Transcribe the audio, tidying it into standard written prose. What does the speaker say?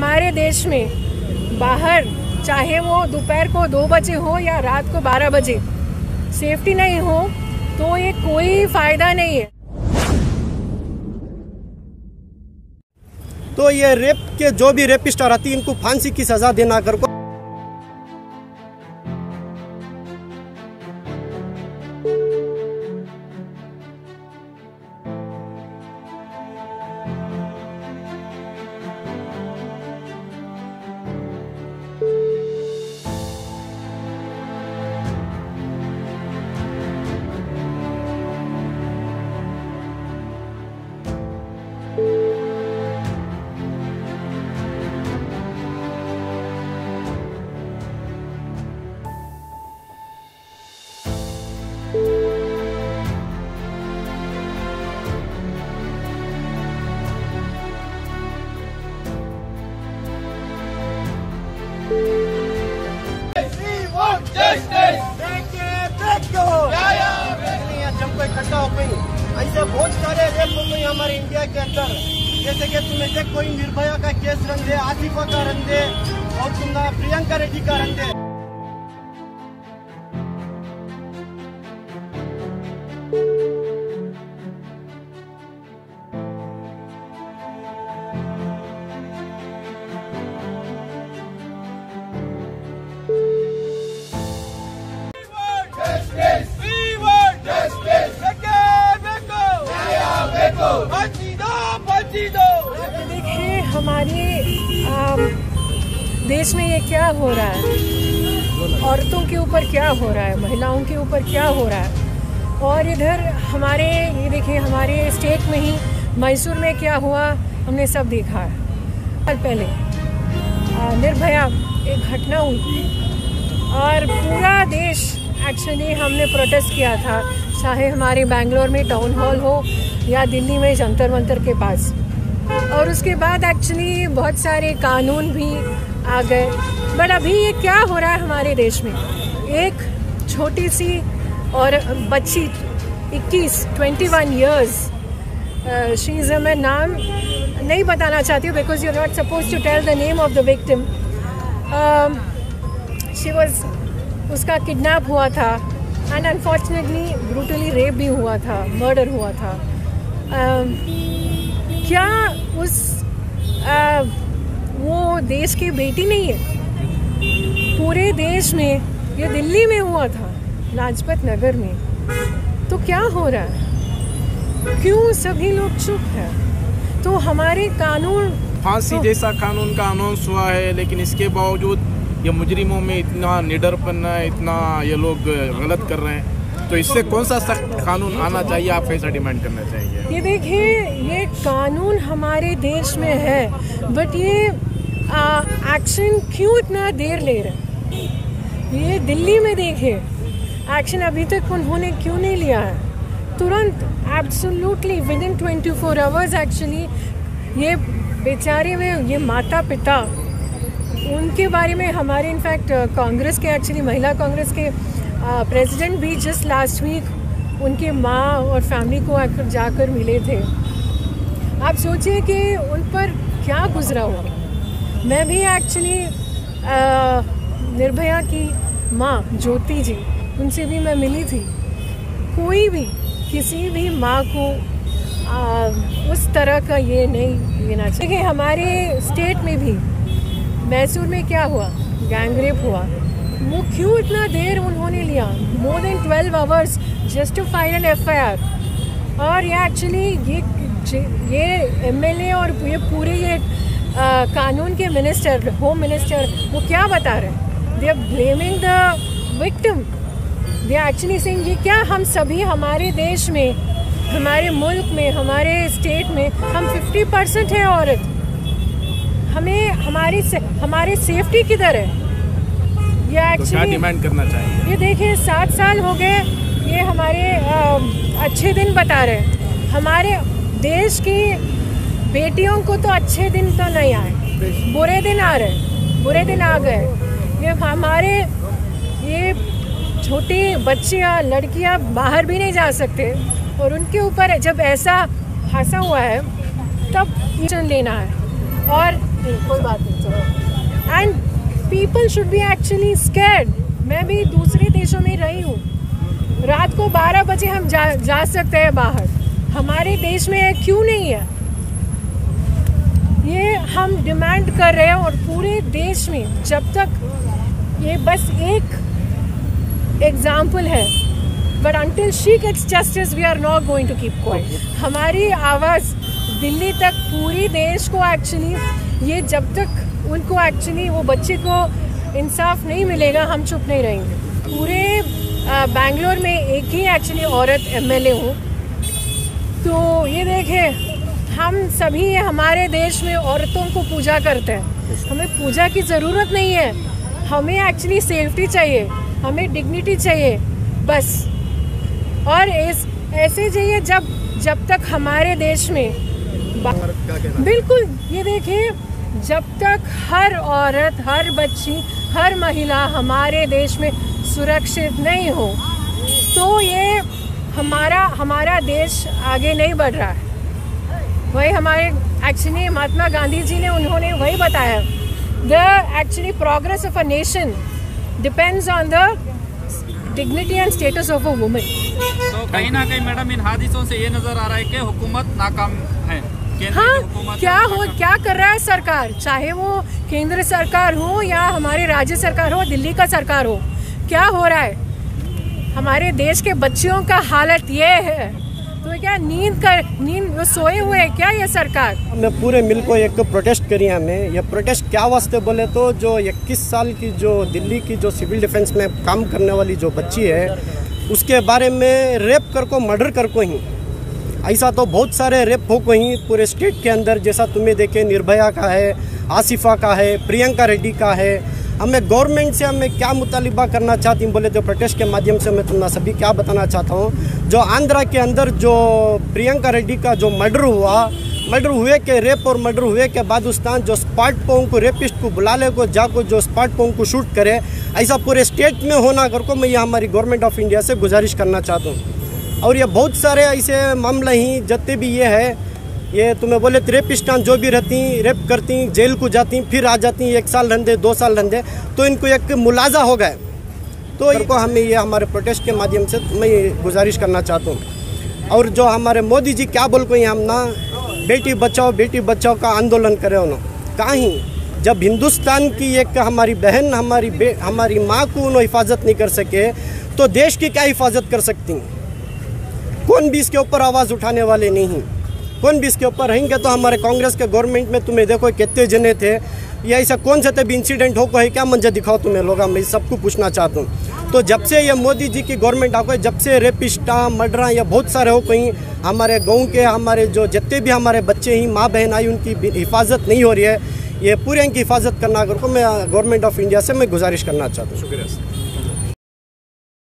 हमारे देश में बाहर चाहे वो दोपहर को 2 बजे हो या रात को 12 बजे सेफ्टी नहीं हो तो ये कोई फायदा नहीं है। तो ये रेप के जो भी रेपिस्ट और इनको फांसी की सजा देना कर को इकट्ठा हो गई। ऐसे बहुत सारे रेप हो गई हमारे इंडिया के अंदर, जैसे कि तुम्हें देख कोई निर्भया का केस रंग दे, आसिफा का रंग दे और तुम्हारा प्रियंका रेड्डी का रंग दे। देखिए हमारे देश में ये क्या हो रहा है, औरतों के ऊपर क्या हो रहा है, महिलाओं के ऊपर क्या हो रहा है। और इधर हमारे ये देखिए हमारे स्टेट में ही मैसूर में क्या हुआ हमने सब देखा है। साल पहले निर्भया एक घटना हुई और पूरा देश एक्चुअली हमने प्रोटेस्ट किया था, चाहे हमारे बेंगलोर में टाउन हॉल हो या दिल्ली में जंतर मंतर के पास। और उसके बाद एक्चुअली बहुत सारे कानून भी आ गए। बट अभी ये क्या हो रहा है हमारे देश में, एक छोटी सी और बच्ची 21 ईयर्स, शी इज़, मैं नाम नहीं बताना चाहती हूँ because you are not suppose to tell the name of the victim. She was, उसका किडनैप हुआ था एंड अनफॉर्चुनेटली ब्रूटली रेप भी हुआ था, मर्डर हुआ था। क्या उस वो देश की बेटी नहीं है? पूरे देश में, ये दिल्ली में हुआ था, लाजपत नगर में। तो क्या हो रहा है, क्यों सभी लोग चुप हैं? तो हमारे कानून, फांसी जैसा कानून का अनाउंस हुआ है, लेकिन इसके बावजूद ये मुजरिमों में इतना निडरपन है, इतना ये लोग गलत कर रहे हैं। तो इससे कौन सा सख्त कानून आना चाहिए, आप ऐसा डिमांड करना चाहिए? ये देखिए ये कानून हमारे देश में है, बट ये एक्शन क्यों इतना देर ले रहे हैं? ये दिल्ली में देखिए एक्शन अभी तक उन्होंने क्यों नहीं लिया है? तुरंत एब्सोल्युटली विदिन 24 आवर्स एक्चुअली ये बेचारे में ये माता पिता, उनके बारे में हमारे इनफैक्ट कांग्रेस के एक्चुअली महिला कांग्रेस के प्रेसिडेंट भी जस्ट लास्ट वीक उनके माँ और फैमिली को जाकर मिले थे। आप सोचिए कि उन पर क्या गुजरा होगा। मैं भी एक्चुअली निर्भया की माँ ज्योति जी, उनसे भी मैं मिली थी। कोई भी किसी भी माँ को उस तरह का ये नहीं लेना चाहिए। हमारे स्टेट में भी मैसूर में क्या हुआ, गैंग रेप हुआ, वो क्यों इतना देर उन्होंने लिया, more than 12 hours just to file an FIR। और ये एक्चुअली ये MLA और ये पूरे ये कानून के मिनिस्टर, होम मिनिस्टर, वो क्या बता रहे हैं? They are blaming the victim. They are actually saying ये क्या हम सभी हमारे देश में, हमारे मुल्क में, हमारे स्टेट में हम 50% है औरत, हमें हमारी सेफ्टी किधर है? ये तो क्या डिमांड करना चाहिए? ये देखिए 7 साल हो गए, ये हमारे अच्छे दिन बता रहे हैं। हमारे देश की बेटियों को तो अच्छे दिन तो नहीं आए, बुरे दिन आ रहे, बुरे दिन आ गए। ये हमारे ये छोटी बच्चियाँ, लड़कियाँ बाहर भी नहीं जा सकते और उनके ऊपर जब ऐसा हादसा हुआ है तब एक्शन लेना है। और नहीं, कोई बात नहीं, चलो। And people should be actually scared. मैं भी दूसरे देशों में रही हूँ, रात को 12 बजे हम जा सकते हैं बाहर, हमारे देश में क्यों नहीं है? ये हम डिमांड कर रहे हैं, और पूरे देश में जब तक, ये बस एक एग्जाम्पल है, but until she gets justice we are not going to keep quiet. हमारी आवाज़ दिल्ली तक, पूरी देश को एक्चुअली, ये जब तक उनको एक्चुअली वो बच्चे को इंसाफ नहीं मिलेगा, हम चुप नहीं रहेंगे। पूरे बेंगलोर में एक ही एक्चुअली औरत MLA हूँ, तो ये देखें, हम सभी हमारे देश में औरतों को पूजा करते हैं, हमें पूजा की ज़रूरत नहीं है, हमें एक्चुअली सेफ्टी चाहिए, हमें डिग्निटी चाहिए बस। और ऐसे चाहिए जब तक हमारे देश में बिल्कुल, ये देखिए, जब तक हर औरत, हर बच्ची, हर महिला हमारे देश में सुरक्षित नहीं हो, तो ये हमारा देश आगे नहीं बढ़ रहा है। वही हमारे एक्चुअली महात्मा गांधी जी ने, उन्होंने वही बताया, the actually progress of a nation depends on the dignity and status of a women. तो कहीं ना कहीं मैडम इन हादिसों से ये नजर आ रहा है कि हुकूमत नाकाम है। हाँ, क्या कर रहा है सरकार, चाहे वो केंद्र सरकार हो या हमारी राज्य सरकार हो, दिल्ली का सरकार हो, क्या हो रहा है? हमारे देश के बच्चियों का हालत ये है, तो क्या नींद सोए हुए है क्या ये सरकार? हमने पूरे मिल को एक प्रोटेस्ट करी, हमें ये प्रोटेस्ट क्या वास्ते बोले तो जो 21 साल की जो दिल्ली की जो सिविल डिफेंस में काम करने वाली जो बच्ची है, उसके बारे में रेप कर को, मर्डर कर को ही, ऐसा तो बहुत सारे रेप हो को ही पूरे स्टेट के अंदर, जैसा तुम्हें देखे निर्भया का है, आसिफा का है, प्रियंका रेड्डी का है। हमें गवर्नमेंट से हमें क्या मुतालिबा करना चाहती हूँ बोले तो प्रोटेस्ट के माध्यम से मैं तुम्हें सभी क्या बताना चाहता हूँ, जो आंध्रा के अंदर जो प्रियंका रेड्डी का जो मर्डर हुए के रेप और मर्डर हुए के बाद उसतान जो स्पॉट पोंग को, रेपिस्ट को बुला ले को, जाको जो स्पॉट पोंग को शूट करे, ऐसा पूरे स्टेट में होना कर को मैं ये हमारी गवर्नमेंट ऑफ इंडिया से गुजारिश करना चाहता हूँ। और ये बहुत सारे ऐसे मामले ही जितने भी ये है, ये तुम्हें बोले रेपिस्टान जो भी रहती, रेप करती, जेल को जाती, फिर आ जाती, 1 साल रहते, 2 साल रहते, तो इनको एक मुलाजा हो गए। तो इनको हमें ये हमारे प्रोटेस्ट के माध्यम से मैं ये गुजारिश करना चाहता हूँ। और जो हमारे मोदी जी क्या बोल को हम ना बेटी बचाओ का आंदोलन करें, उन्होंने कहाँ ही, जब हिंदुस्तान की एक हमारी बहन, हमारी माँ को उन्होंने हिफाजत नहीं कर सके, तो देश की क्या हिफाजत कर सकती? कौन भी इसके ऊपर आवाज़ उठाने वाले नहीं, कौन भी इसके ऊपर रहेंगे। तो हमारे कांग्रेस के गवर्नमेंट में तुम्हें देखो कितने जने थे, या ऐसा कौन से तब इंसिडेंट हो है, क्या मंजर दिखाओ तुम्हें लोग, मैं सबको पूछना चाहता हूँ। तो जब से ये मोदी जी की गवर्नमेंट आ गई, जब से रेपिस्टा, मर्डरा या बहुत सारे हो कहीं, हमारे गाँव के हमारे जो जितने भी हमारे बच्चे ही, माँ बहन आई, उनकी हिफाजत नहीं हो रही है। ये पूरे इनकी हिफाजत करना कर को मैं गवर्नमेंट ऑफ इंडिया से मैं गुजारिश करना चाहता हूँ। शुक्रिया।